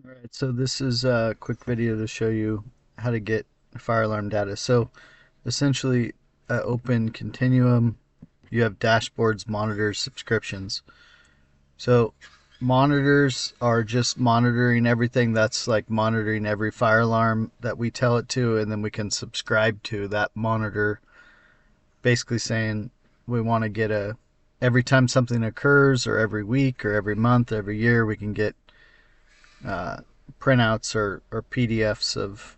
All right, so this is a quick video to show you how to get fire alarm data. So essentially, open Continuum, you have dashboards, monitors, subscriptions. So monitors are just monitoring everything. That's like monitoring every fire alarm that we tell it to, and then we can subscribe to that monitor, basically saying we want to get every time something occurs, or every week, or every month, every year, we can get uh, printouts or PDFs of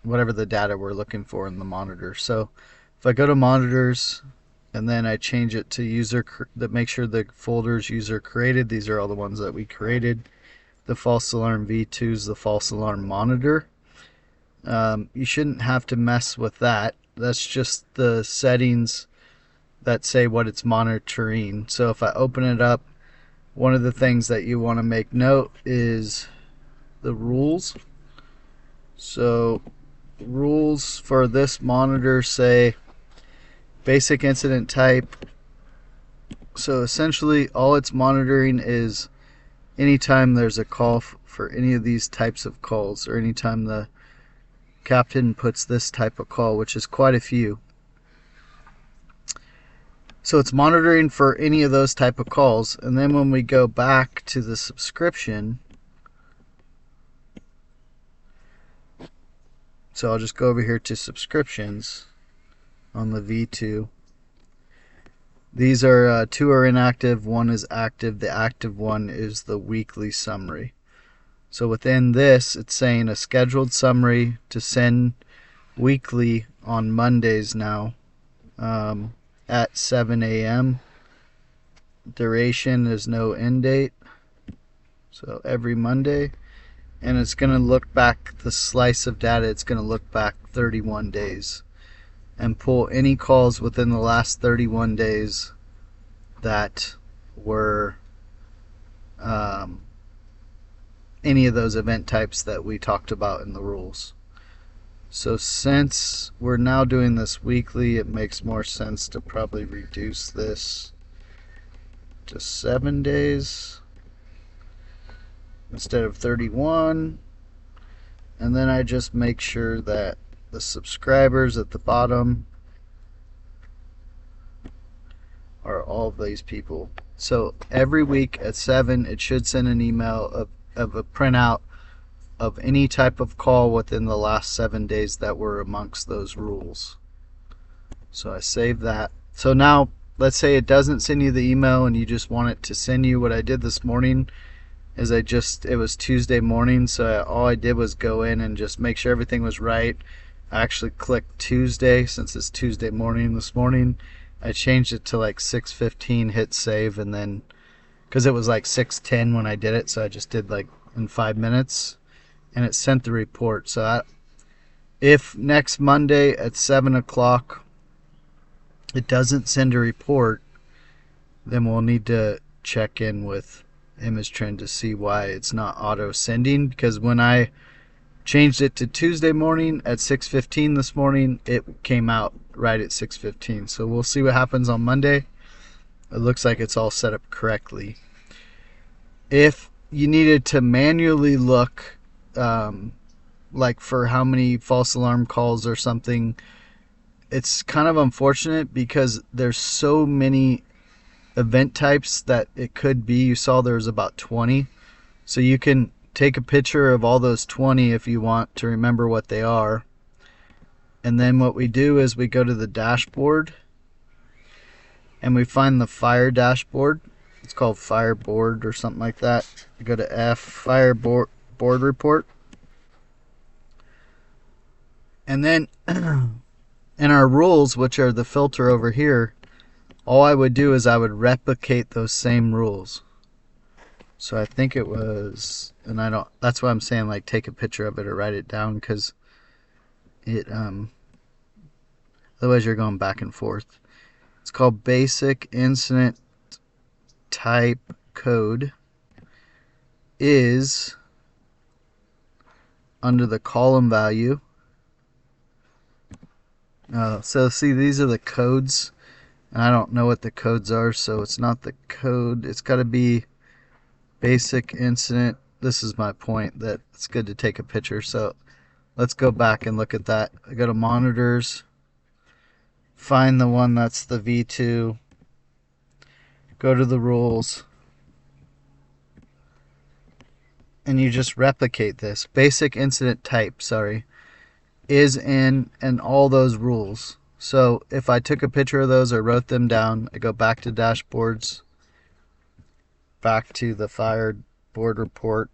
whatever the data we're looking for in the monitor. So if I go to monitors and then I change it to user, that make sure the folders user created, these are all the ones that we created. The false alarm V2 is the false alarm monitor. You shouldn't have to mess with that. That's just the settings that say what it's monitoring. So if I open it up, one of the things that you want to make note is the rules. So rules for this monitor say basic incident type. So essentially all it's monitoring is anytime there's a call for any of these types of calls, or anytime the captain puts this type of call, which is quite a few. So it's monitoring for any of those type of calls. And then when we go back to the subscription, so I'll just go over here to subscriptions on the V2. These are two are inactive, one is active. The active one is the weekly summary. So within this, it's saying a scheduled summary to send weekly on Mondays now at 7 a.m. Duration is no end date. So every Monday. And it's going to look back, the slice of data, it's going to look back 31 days and pull any calls within the last 31 days that were any of those event types that we talked about in the rules. So since we're now doing this weekly, it makes more sense to probably reduce this to 7 days instead of 31. And then I just make sure that the subscribers at the bottom are all of these people. So every week at 7, it should send an email of a printout of any type of call within the last 7 days that were amongst those rules. So I save that. So now let's say it doesn't send you the email and you just want it to send you. What I did this morning is it was Tuesday morning, so all I did was go in and just make sure everything was right. I actually clicked Tuesday since it's Tuesday morning this morning. I changed it to like 6:15, hit save, and then because it was like 6:10 when I did it, so I just did like in 5 minutes, and it sent the report. So if next Monday at 7 o'clock it doesn't send a report, then we'll need to check in with Image Trend to see why it's not auto sending, because when I changed it to Tuesday morning at 6:15 this morning, it came out right at 6:15. So we'll see what happens on Monday. It looks like it's all set up correctly. If you needed to manually look like for how many false alarm calls or something, it's kind of unfortunate because there's so many event types that it could be. You saw there's about 20, so you can take a picture of all those 20 if you want to remember what they are. And then what we do is we go to the dashboard and we find the fire dashboard. It's called Fireboard or something like that. We go to F, Fireboard board report. And then in our rules, which are the filter over here, all I would do is I would replicate those same rules. So I think it was, and I don't, that's why I'm saying like take a picture of it or write it down, because it otherwise you're going back and forth. It's called basic incident type code is under the column value. So see, these are the codes, and I don't know what the codes are, so it's not the code. It's got to be basic incident this is my point, that it's good to take a picture. So let's go back and look at that. I go to monitors, find the one that's the V2, go to the rules, and you just replicate this. Basic incident type, is in and all those rules. So if I took a picture of those or wrote them down, I go back to dashboards, back to the fired board report,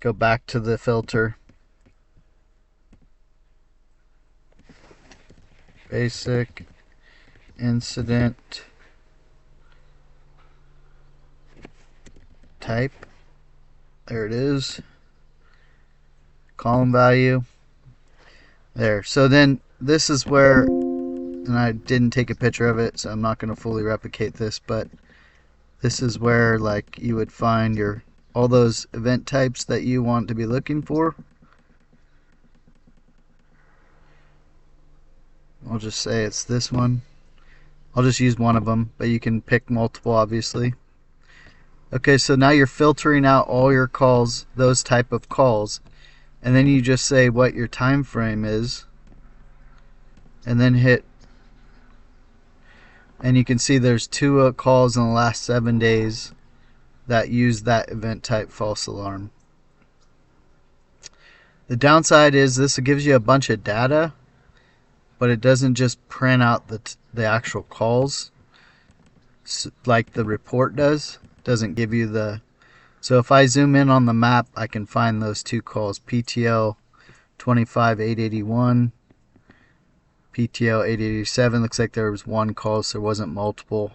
go back to the filter, basic incident type. There it is. Column value. There. So then this is where, and I didn't take a picture of it, so I'm not going to fully replicate this, but this is where like you would find your all those event types that you want to be looking for. I'll just say it's this one. I'll just use one of them, but you can pick multiple, obviously. Okay, so now you're filtering out all your calls, those type of calls, and then you just say what your time frame is, and then hit, and you can see there's 2 calls in the last 7 days that use that event type false alarm. The downside is this gives you a bunch of data, but it doesn't just print out the actual calls like the report does. It doesn't give you the. So if I zoom in on the map, I can find those 2 calls, PTL 25881, PTL 887. Looks like there was 1 call, so there wasn't multiple.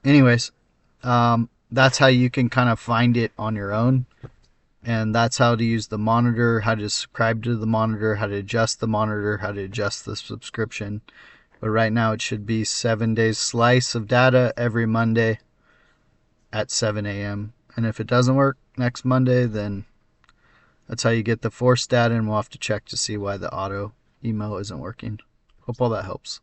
Anyways, that's how you can kind of find it on your own. And that's how to use the monitor, how to subscribe to the monitor, how to adjust the monitor, how to adjust the subscription. But right now it should be 7 days slice of data every Monday at 7 a.m. And if it doesn't work next Monday, then that's how you get the forced data, and we'll have to check to see why the auto email isn't working. Hope all that helps.